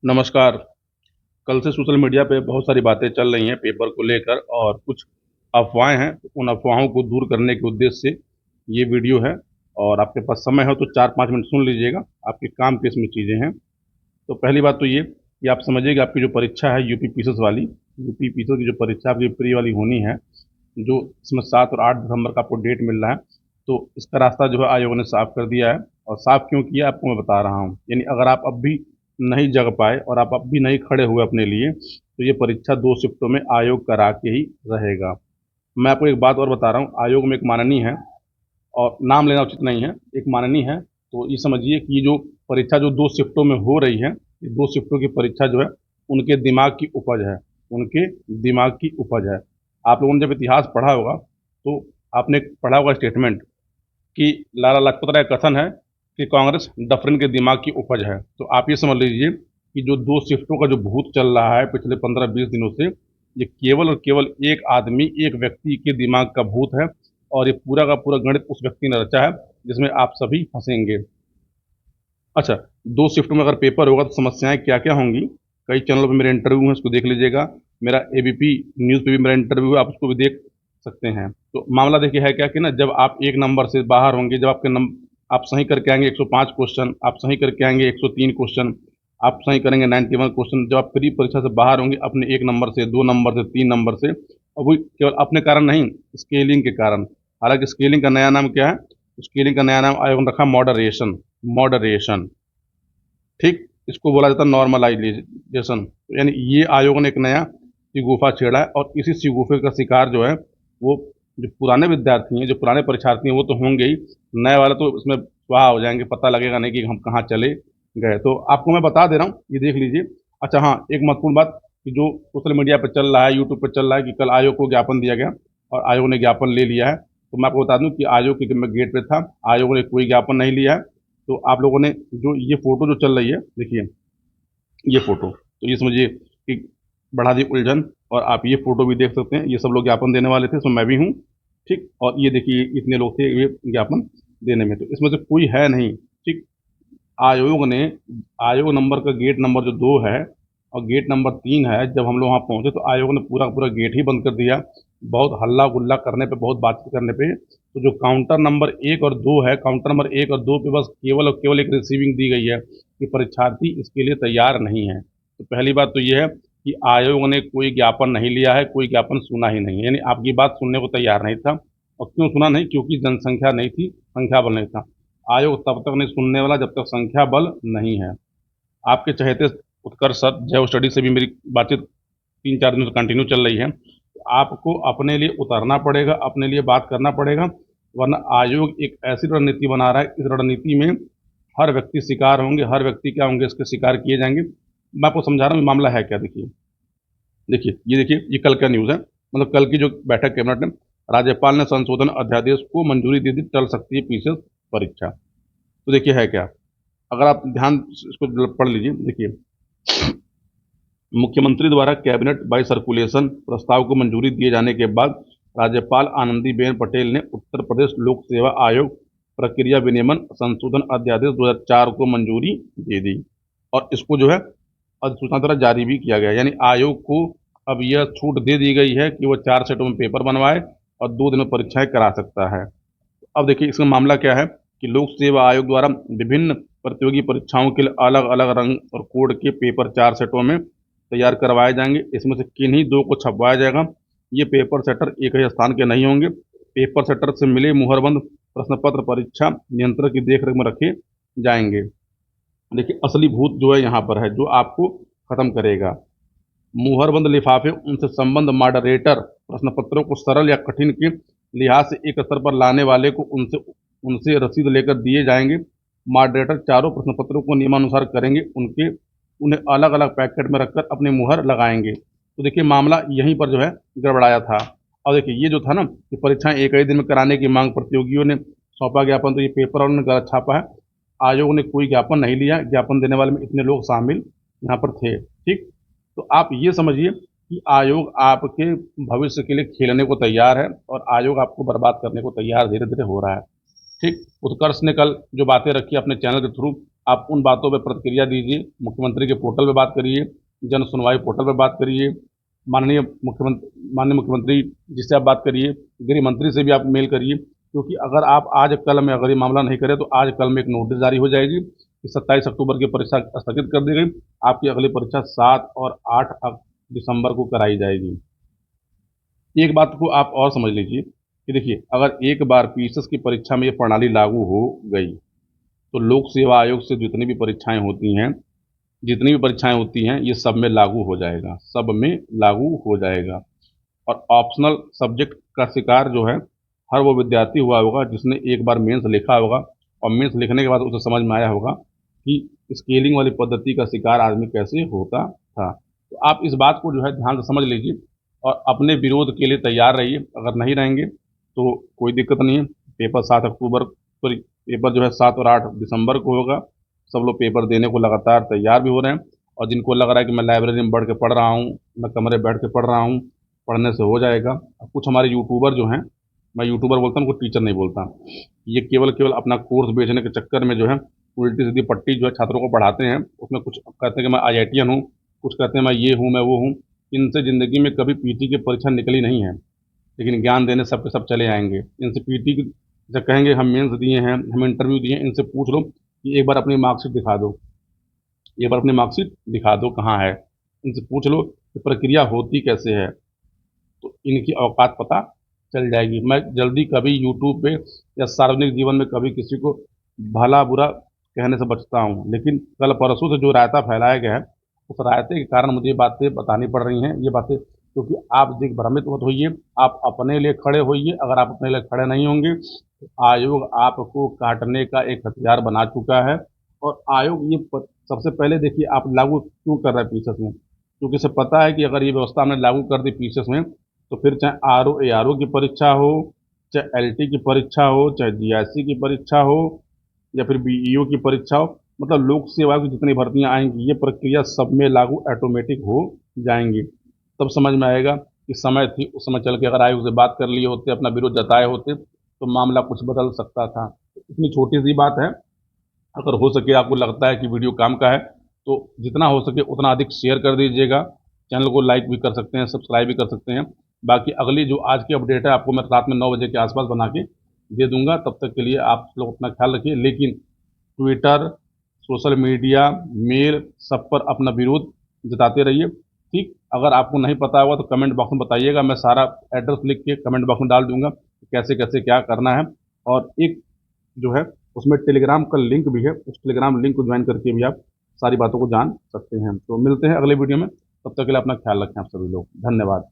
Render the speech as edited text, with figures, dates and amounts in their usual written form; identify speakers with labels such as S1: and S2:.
S1: नमस्कार। कल से सोशल मीडिया पे बहुत सारी बातें चल रही हैं पेपर को लेकर और कुछ अफ़वाहें हैं। उन अफ़वाहों को दूर करने के उद्देश्य से ये वीडियो है और आपके पास समय हो तो 4-5 मिनट सुन लीजिएगा, आपके काम की इसमें चीज़ें हैं। तो पहली बात तो ये कि आप समझिए कि आपकी जो परीक्षा है यूपी पीसीएस वाली, यूपी पीसीएस की जो परीक्षा आपकी प्री वाली होनी है, जो इसमें 7 और 8 दिसंबर का आपको डेट मिल रहा है, तो इसका रास्ता जो है आयोग ने साफ कर दिया है। और साफ क्यों किया आपको मैं बता रहा हूँ। यानी अगर आप अब भी नहीं जग पाए और आप अब भी नहीं खड़े हुए अपने लिए, तो ये परीक्षा 2 शिफ्टों में आयोग करा के ही रहेगा। मैं आपको एक बात और बता रहा हूँ, आयोग में एक माननीय है और नाम लेना उचित नहीं है, एक माननीय है। तो ये समझिए कि ये जो परीक्षा जो 2 शिफ्टों में हो रही है, ये 2 शिफ्टों की परीक्षा जो है उनके दिमाग की उपज है, उनके दिमाग की उपज है। आप लोगों ने जब इतिहास पढ़ा होगा तो आपने पढ़ा होगा स्टेटमेंट कि लाला लाजपत राय का कथन है कि कांग्रेस डफरिन के दिमाग की उपज है। तो आप ये समझ लीजिए कि जो 2 शिफ्टों का जो भूत चल रहा है पिछले 15-20 दिनों से, ये केवल और केवल एक आदमी, एक व्यक्ति के दिमाग का भूत है और ये पूरा का पूरा गणित उस व्यक्ति ने रचा है जिसमें आप सभी फंसेंगे। अच्छा, 2 शिफ्ट में अगर पेपर होगा तो समस्याएं क्या क्या होंगी। कई चैनलों पे मेरे इंटरव्यू हैं, उसको देख लीजिएगा। मेरा एबीपी न्यूज़ पे भी मेरा इंटरव्यू है, आप उसको भी देख सकते हैं। तो मामला देखिए है क्या कि ना, जब आप एक नंबर से बाहर होंगे, जब आपके आप सही करके आएंगे 105 क्वेश्चन, आप सही करके आएंगे 103 क्वेश्चन, आप सही करेंगे 91 क्वेश्चन, जब आप प्री परीक्षा से बाहर होंगे अपने 1 नंबर से, 2 नंबर से, 3 नंबर से, और वो केवल अपने कारण नहीं, स्केलिंग के कारण। हालांकि स्केलिंग का नया नाम क्या है? स्केलिंग का नया नाम आयोग ने रखा मॉडरेशन। मॉडरेशन, ठीक, इसको बोला जाता है नॉर्मलाइजेशन। यानी ये आयोग ने एक नया शिगुफा छेड़ा है और इसी शिगुफे का शिकार जो है वो जो पुराने विद्यार्थी हैं, जो पुराने परीक्षार्थी हैं, वो तो होंगे ही, नए वाले तो इसमें स्वाहा हो जाएंगे, पता लगेगा नहीं कि हम कहाँ चले गए। तो आपको मैं बता दे रहा हूँ, ये देख लीजिए। अच्छा हाँ, एक महत्वपूर्ण बात कि जो सोशल मीडिया पर चल रहा है, यूट्यूब पर चल रहा है कि कल आयोग को ज्ञापन दिया गया और आयोग ने ज्ञापन ले लिया है, तो मैं आपको बता दूं कि आयोग के जब मैं गेट पे था, आयोग ने कोई ज्ञापन नहीं लिया है। तो आप लोगों ने जो ये फोटो जो चल रही है, देखिए ये फोटो, तो ये समझिए कि बढ़ा दी उलझन। और आप ये फोटो भी देख सकते हैं, ये सब लोग ज्ञापन देने वाले थे, इसमें मैं भी हूँ, ठीक। और ये देखिए इतने लोग थे ये ज्ञापन देने में, तो इसमें से कोई है नहीं, ठीक। आयोग ने, आयोग नंबर का गेट नंबर जो 2 है और गेट नंबर 3 है, जब हम लोग वहाँ पहुंचे तो आयोग ने पूरा पूरा गेट ही बंद कर दिया। बहुत हल्ला गुल्ला करने पे, बहुत बातचीत करने पे, तो जो काउंटर नंबर 1 और 2 है, काउंटर नंबर 1 और 2 पे बस केवल और केवल एक रिसीविंग दी गई है कि परीक्षार्थी इसके लिए तैयार नहीं है। तो पहली बात तो ये है कि आयोग ने कोई ज्ञापन नहीं लिया है, कोई ज्ञापन सुना ही नहीं, यानी आपकी बात सुनने को तैयार नहीं था। और क्यों सुना नहीं? क्योंकि जनसंख्या नहीं थी, संख्या बल नहीं था। आयोग तब तक नहीं सुनने वाला जब तक संख्या बल नहीं है। आपके चहेते उत्कर्ष सर जय स्टडी से भी मेरी बातचीत 3-4 दिनों से कंटिन्यू चल रही है। आपको अपने लिए उतरना पड़ेगा, अपने लिए बात करना पड़ेगा, वरना आयोग एक ऐसी रणनीति बना रहा है, इस रणनीति में हर व्यक्ति शिकार होंगे, हर व्यक्ति क्या होंगे, इसके शिकार किए जाएंगे। मैं आपको समझा रहा हूँ मामला है क्या। देखिए, देखिए ये कल का न्यूज़ है, मतलब कल की जो बैठक कैबिनेट में, राज्यपाल ने संशोधन अध्यादेश को मंजूरी दे दी, टल सकती है पीसीएस परीक्षा। तो देखिए है क्या, अगर आप ध्यान से इसको पढ़ लीजिए। देखिए, मुख्यमंत्री द्वारा कैबिनेट बाई सर्कुलेशन प्रस्ताव को मंजूरी दिए जाने के बाद राज्यपाल आनंदीबेन पटेल ने उत्तर प्रदेश लोक सेवा आयोग प्रक्रिया विनियमन संशोधन अध्यादेश 2004 को मंजूरी दे दी और इसको जो है अधिसूचना द्वारा जारी भी किया गया। यानी आयोग को अब यह छूट दे दी गई है कि वो 4 सेटों में पेपर बनवाए और 2 दिन में परीक्षाएं करा सकता है। अब देखिए इसका मामला क्या है कि लोक सेवा आयोग द्वारा विभिन्न प्रतियोगी परीक्षाओं के लिए अलग अलग रंग और कोड के पेपर 4 सेटों में तैयार करवाए जाएंगे। इसमें से किन्हीं 2 को छपवाया जाएगा। ये पेपर सेटर एक ही स्थान के नहीं होंगे। पेपर सेटर से मिले मुहरबंद प्रश्न पत्र परीक्षा नियंत्रक की देखरेख में रखे जाएंगे। देखिए असली भूत जो है यहाँ पर है, जो आपको खत्म करेगा। मुहरबंद लिफाफे, उनसे संबंध मॉडरेटर प्रश्न पत्रों को सरल या कठिन के लिहाज से एक स्तर पर लाने वाले को उनसे उनसे रसीद लेकर दिए जाएंगे। मॉडरेटर चारों प्रश्न पत्रों को नियमानुसार करेंगे, उनके उन्हें अलग अलग पैकेट में रखकर अपनी मुहर लगाएंगे। तो देखिए मामला यहीं पर जो है गड़बड़ाया था। और देखिए ये जो था ना कि परीक्षाएं एक ही दिन में कराने की मांग प्रतियोगियों ने सौंपा ज्ञापन, तो ये पेपर वालों ने गलत छापा है। आयोग ने कोई ज्ञापन नहीं लिया, ज्ञापन देने वाले में इतने लोग शामिल यहाँ पर थे, ठीक। तो आप ये समझिए कि आयोग आपके भविष्य के लिए खेलने को तैयार है और आयोग आपको बर्बाद करने को तैयार धीरे धीरे हो रहा है, ठीक। उत्कर्ष ने कल जो बातें रखी अपने चैनल के थ्रू, आप उन बातों पर प्रतिक्रिया दीजिए, मुख्यमंत्री के पोर्टल पे बात करिए, जन सुनवाई पोर्टल पे बात करिए, माननीय मुख्यमंत्री जिससे आप बात करिए, गृह मंत्री से भी आप मेल करिए, क्योंकि अगर आप आज कल में अगर ये मामला नहीं करें तो आज कल में एक नोटिस जारी हो जाएगी कि 27 अक्टूबर की परीक्षा स्थगित कर दी गई, आपकी अगली परीक्षा 7 और 8 दिसंबर को कराई जाएगी। एक बात को आप और समझ लीजिए कि देखिए, अगर एक बार पीएसएस की परीक्षा में ये प्रणाली लागू हो गई तो लोक सेवा आयोग से जितनी भी परीक्षाएं होती हैं ये सब में लागू हो जाएगा, सब में लागू हो जाएगा। और ऑप्शनल सब्जेक्ट का शिकार जो है हर वो विद्यार्थी हुआ होगा जिसने एक बार मेंस लिखा होगा और मेंस लिखने के बाद उसे समझ में आया होगा कि स्केलिंग वाली पद्धति का शिकार आदमी कैसे होता था। तो आप इस बात को जो है ध्यान से समझ लीजिए और अपने विरोध के लिए तैयार रहिए। अगर नहीं रहेंगे तो कोई दिक्कत नहीं है। पेपर 7 अक्टूबर, सॉरी, पेपर जो है 7 और 8 दिसंबर को होगा। सब लोग पेपर देने को लगातार तैयार भी हो रहे हैं और जिनको लग रहा है कि मैं लाइब्रेरी में बढ़ के पढ़ रहा हूँ, मैं कमरे बैठ के पढ़ रहा हूँ, पढ़ने से हो जाएगा। कुछ हमारे यूट्यूबर जो हैं, मैं यूट्यूबर बोलता हूँ, उनको टीचर नहीं बोलता, ये केवल केवल अपना कोर्स बेचने के चक्कर में जो है उल्टी सीधी पट्टी जो है छात्रों को पढ़ाते हैं। उसमें कुछ कहते हैं कि मैं IITian हूँ, कुछ कहते हैं मैं ये हूँ, मैं वो हूँ। इनसे ज़िंदगी में कभी पीटी की परीक्षा निकली नहीं है, लेकिन ज्ञान देने सब के सब चले आएंगे। इनसे पीटी की जब कहेंगे हम मेंस दिए हैं, हम इंटरव्यू दिए हैं, इनसे पूछ लो कि एक बार अपनी मार्कशीट दिखा दो, एक बार अपनी मार्कशीट दिखा दो कहाँ है। इनसे पूछ लो कि प्रक्रिया होती कैसे है, तो इनकी औकात पता चल जाएगी। मैं जल्दी कभी यूट्यूब पे या सार्वजनिक जीवन में कभी किसी को भला बुरा कहने से बचता हूँ, लेकिन कल परसों से जो रायता फैलाया गया है उस रायते के कारण मुझे ये बातें बतानी पड़ रही हैं। ये बातें क्योंकि आप देख भ्रमित मत होइए, आप अपने लिए खड़े होइए। अगर आप अपने लिए खड़े नहीं होंगे तो आयोग आपको काटने का एक हथियार बना चुका है। और आयोग सबसे पहले देखिए आप लागू क्यों कर रहे हैं पीसीएस में, क्योंकि इसे पता है कि अगर ये व्यवस्था हमने लागू कर दी पीसीएस में तो फिर चाहे ARO की परीक्षा हो, चाहे LT की परीक्षा हो, चाहे GIC की परीक्षा हो या फिर BEO की परीक्षा हो, मतलब लोक सेवा की जितनी भर्तियां आएंगी ये प्रक्रिया सब में लागू ऑटोमेटिक हो जाएंगी। तब समझ में आएगा कि समय थी उस समय चल के अगर आयोग से बात कर लिए होते, अपना विरोध जताए होते तो मामला कुछ बदल सकता था। इतनी छोटी सी बात है। अगर हो सके, आपको लगता है कि वीडियो काम का है तो जितना हो सके उतना अधिक शेयर कर दीजिएगा। चैनल को लाइक भी कर सकते हैं, सब्सक्राइब भी कर सकते हैं। बाकी अगली जो आज की अपडेट है आपको मैं रात में 9 बजे के आसपास बना के दे दूंगा। तब तक के लिए आप लोग अपना ख्याल रखिए। लेकिन ट्विटर, सोशल मीडिया, मेल, सब पर अपना विरोध जताते रहिए। ठीक, अगर आपको नहीं पता होगा तो कमेंट बॉक्स में बताइएगा, मैं सारा एड्रेस लिख के कमेंट बॉक्स में डाल दूंगा कि कैसे कैसे क्या करना है। और एक जो है उसमें टेलीग्राम का लिंक भी है, उस टेलीग्राम लिंक को ज्वाइन करके भी आप सारी बातों को जान सकते हैं। तो मिलते हैं अगले वीडियो में, तब तक के लिए अपना ख्याल रखें आप सभी लोग। धन्यवाद।